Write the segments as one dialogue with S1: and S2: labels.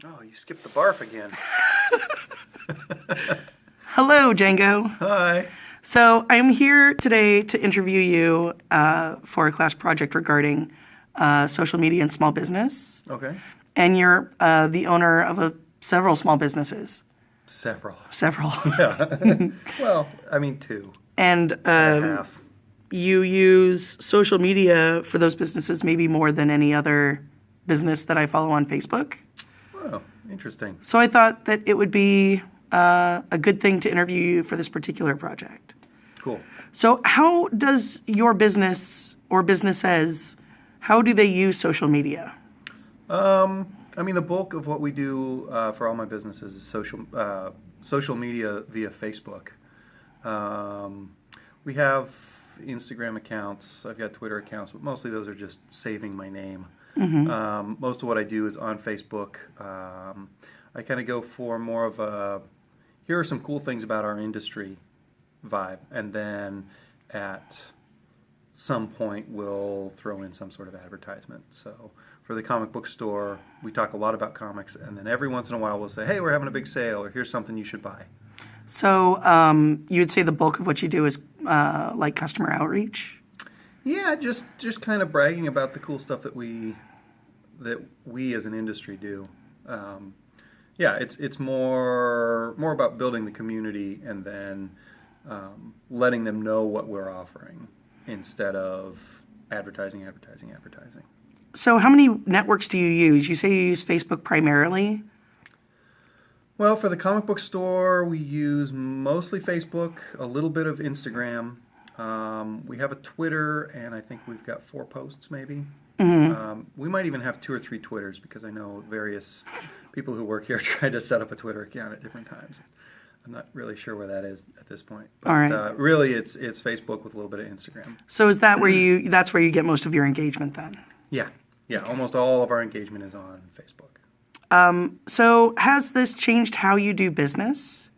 S1: Oh, you skipped the barf again.
S2: Hello, Django.
S1: Hi.
S2: So I'm here today to interview you for a class project regarding social media and small business.
S1: Okay.
S2: And you're the owner of several small businesses.
S1: Several.
S2: Several.
S1: Yeah. Well, I mean, two
S2: And
S1: and a half.
S2: you use social media for those businesses maybe more than any other business that I follow on Facebook.
S1: Oh, interesting.
S2: So I thought that it would be a good thing to interview you for this particular project.
S1: Cool.
S2: So how does your business or businesses, how do they use social media?
S1: I mean, the bulk of what we do for all my businesses is social media via Facebook. We have Instagram accounts. I've got Twitter accounts, but mostly those are just saving my name. Most of what I do is on Facebook. I kind of go for more of a, here are some cool things about our industry vibe, and then at some point we'll throw in some sort of advertisement. So for the comic book store, we talk a lot about comics, and then every once in a while we'll say, hey, we're having a big sale, or here's something you should buy.
S2: So you'd say the bulk of what you do is like customer outreach?
S1: Yeah, just kind of bragging about the cool stuff that we as an industry do. Yeah, it's more about building the community and then letting them know what we're offering instead of advertising.
S2: So how many networks do you use? You say you use Facebook primarily?
S1: Well, for the comic book store, we use mostly Facebook, a little bit of Instagram. We have a Twitter, and I think we've got 4 posts maybe. We might even have 2 or 3 Twitters because I know various people who work here try to set up a Twitter account at different times. I'm not really sure where that is at this point. But,
S2: All right.
S1: Really, it's Facebook with a little bit of Instagram.
S2: So is that that's where you get most of your engagement then?
S1: Yeah. Almost all of our engagement is on Facebook.
S2: So has this changed how you do business?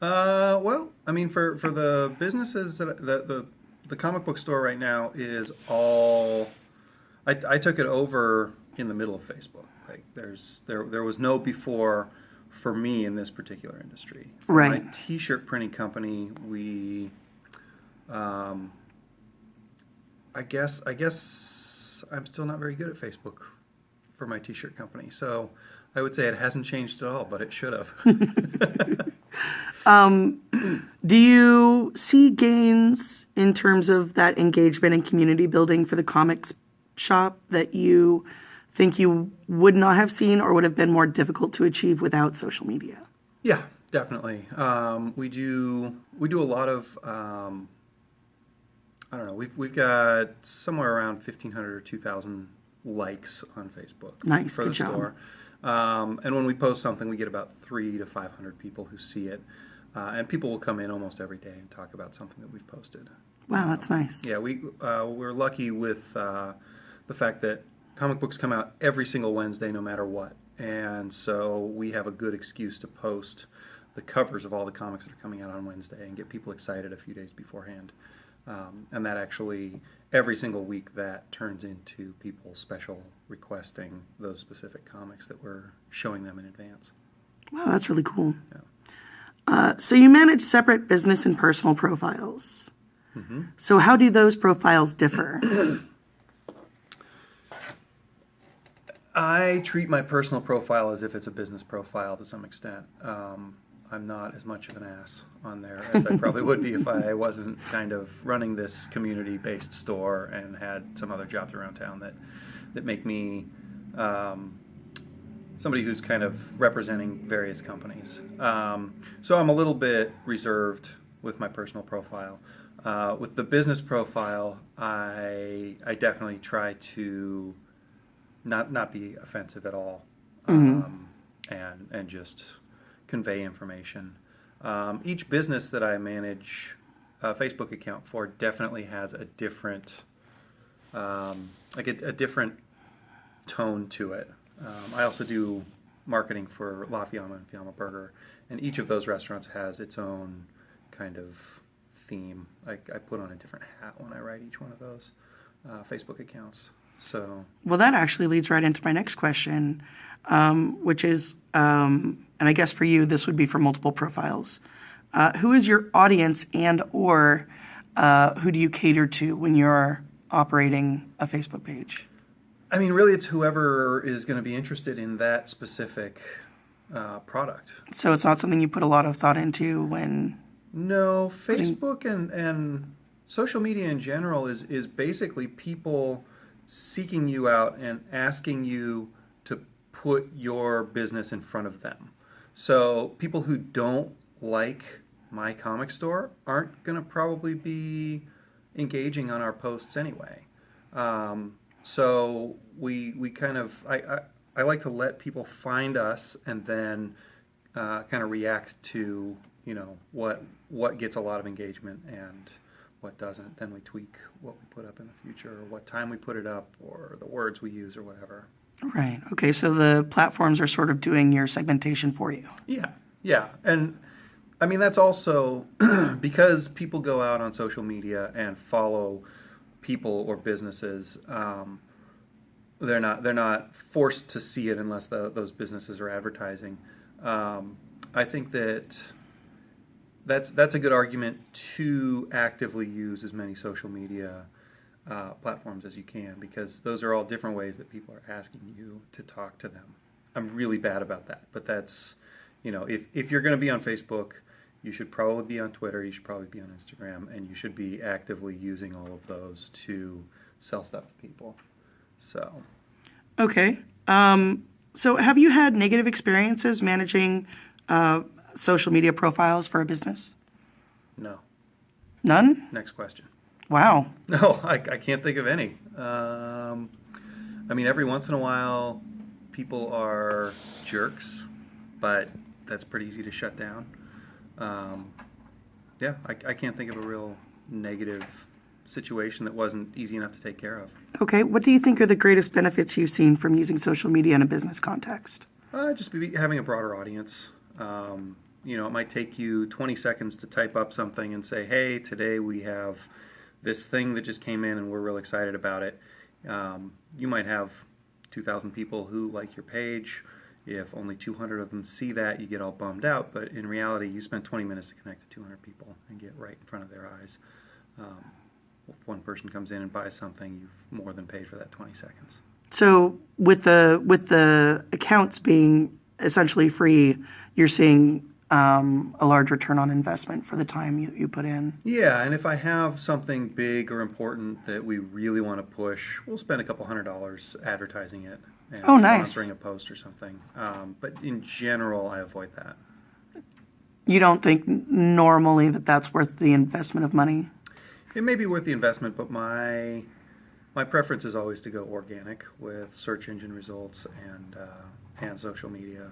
S1: Well, I mean, for the businesses that the comic book store right now is all. I took it over in the middle of Facebook. Like there was no before for me in this particular industry. For
S2: Right.
S1: my T-shirt printing company, we, I guess I'm still not very good at Facebook for my T-shirt company. So I would say it hasn't changed at all, but it should have.
S2: Do you see gains in terms of that engagement and community building for the comics shop that you think you would not have seen or would have been more difficult to achieve without social media?
S1: Yeah, definitely. We do a lot of I don't know. We've got somewhere around 1,500 or 2,000 likes on Facebook.
S2: Nice,
S1: for
S2: good
S1: the
S2: job.
S1: store. And when we post something, we get about 300 to 500 people who see it, and people will come in almost every day and talk about something that we've posted.
S2: Wow, that's nice.
S1: Yeah, we're lucky with the fact that comic books come out every single Wednesday, no matter what, and so we have a good excuse to post the covers of all the comics that are coming out on Wednesday and get people excited a few days beforehand. And that actually, every single week, that turns into people special requesting those specific comics that we're showing them in advance.
S2: Wow, that's really cool.
S1: Yeah.
S2: So you manage separate business and personal profiles. So how do those profiles differ?
S1: I treat my personal profile as if it's a business profile to some extent. I'm not as much of an ass on there as I probably would be if I wasn't kind of running this community-based store and had some other jobs around town that make me somebody who's kind of representing various companies. So I'm a little bit reserved with my personal profile. With the business profile, I definitely try to not be offensive at all, and just convey information. Each business that I manage a Facebook account for definitely has a different, a different tone to it. I also do marketing for La Fiamma and Fiamma Burger, and each of those restaurants has its own kind of theme. I put on a different hat when I write each one of those Facebook accounts. So,
S2: Well, that actually leads right into my next question. which is, and I guess for you, this would be for multiple profiles. Who is your audience and/or who do you cater to when you're operating a Facebook page?
S1: I mean, really, it's whoever is going to be interested in that specific product.
S2: So it's not something you put a lot of thought into when...
S1: No, Facebook and social media in general is basically people seeking you out and asking you to put your business in front of them. So people who don't like my comic store aren't going to probably be engaging on our posts anyway. So we kind of, I like to let people find us and then kind of react to, you know, what gets a lot of engagement and what doesn't. Then we tweak what we put up in the future, or what time we put it up, or the words we use, or whatever.
S2: Right. Okay, so the platforms are sort of doing your segmentation for you.
S1: Yeah. And I mean, that's also because people go out on social media and follow people or businesses. They're not forced to see it unless those businesses are advertising. I think that's a good argument to actively use as many social media platforms as you can, because those are all different ways that people are asking you to talk to them. I'm really bad about that, but that's, you know, if you're going to be on Facebook, you should probably be on Twitter, you should probably be on Instagram, and you should be actively using all of those to sell stuff to people. So.
S2: Okay. So have you had negative experiences managing social media profiles for a business?
S1: No.
S2: None?
S1: Next question.
S2: Wow.
S1: No, I can't think of any. I mean, every once in a while, people are jerks, but that's pretty easy to shut down. Yeah, I can't think of a real negative situation that wasn't easy enough to take care of.
S2: Okay. What do you think are the greatest benefits you've seen from using social media in a business context?
S1: Just having a broader audience. You know, it might take you 20 seconds to type up something and say, hey, today we have this thing that just came in and we're real excited about it. You might have 2,000 people who like your page. If only 200 of them see that, you get all bummed out. But in reality, you spend 20 minutes to connect to 200 people and get right in front of their eyes. If one person comes in and buys something, you've more than paid for that 20 seconds.
S2: So with the accounts being essentially free, you're seeing a large return on investment for the time you put in.
S1: Yeah, and if I have something big or important that we really want to push, we'll spend a couple $100 advertising it and
S2: nice.
S1: Sponsoring a post or something. But in general, I avoid that.
S2: You don't think normally that's worth the investment of money?
S1: It may be worth the investment, but my preference is always to go organic with search engine results and social media.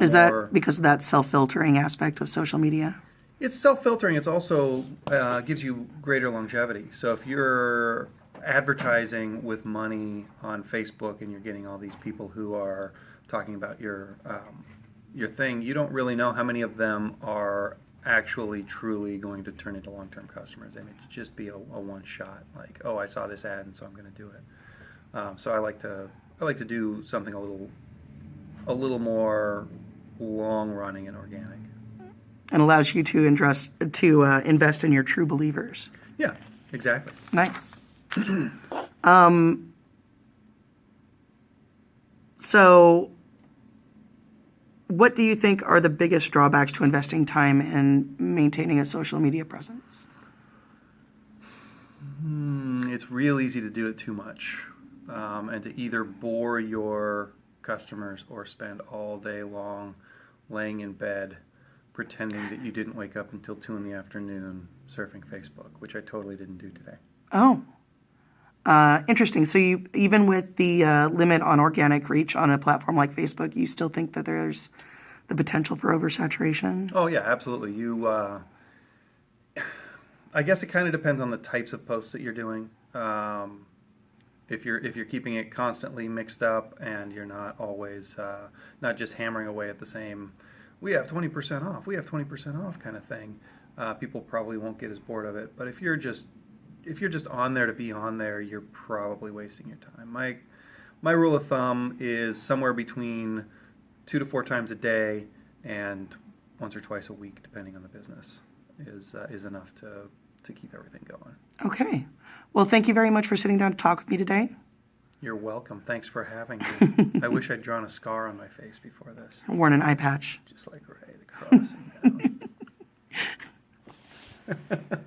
S2: Is that because of that self-filtering aspect of social media?
S1: It's self-filtering. It's also gives you greater longevity. So if you're advertising with money on Facebook and you're getting all these people who are talking about your thing, you don't really know how many of them are actually truly going to turn into long-term customers. They may just be a one shot, like, oh, I saw this ad and so I'm going to do it. So I like to do something a little more long-running and organic.
S2: And allows you to invest in your true believers.
S1: Yeah, exactly.
S2: Nice. So what do you think are the biggest drawbacks to investing time in maintaining a social media presence?
S1: It's real easy to do it too much, and to either bore your customers or spend all day long laying in bed pretending that you didn't wake up until 2 p.m. surfing Facebook, which I totally didn't do today.
S2: Oh. Interesting. So you, even with the limit on organic reach on a platform like Facebook, you still think that there's the potential for oversaturation?
S1: Oh yeah, absolutely. I guess it kind of depends on the types of posts that you're doing. If you're keeping it constantly mixed up and you're not always not just hammering away at the same, we have 20% off, we have 20% off kind of thing, people probably won't get as bored of it. But if you're just on there to be on there, you're probably wasting your time. My rule of thumb is somewhere between 2 to 4 times a day and once or twice a week, depending on the business, is enough to keep everything going.
S2: Okay. Well, thank you very much for sitting down to talk with me today.
S1: You're welcome. Thanks for having me. I wish I'd drawn a scar on my face before this.
S2: Worn an eye patch.
S1: Just like right across and down.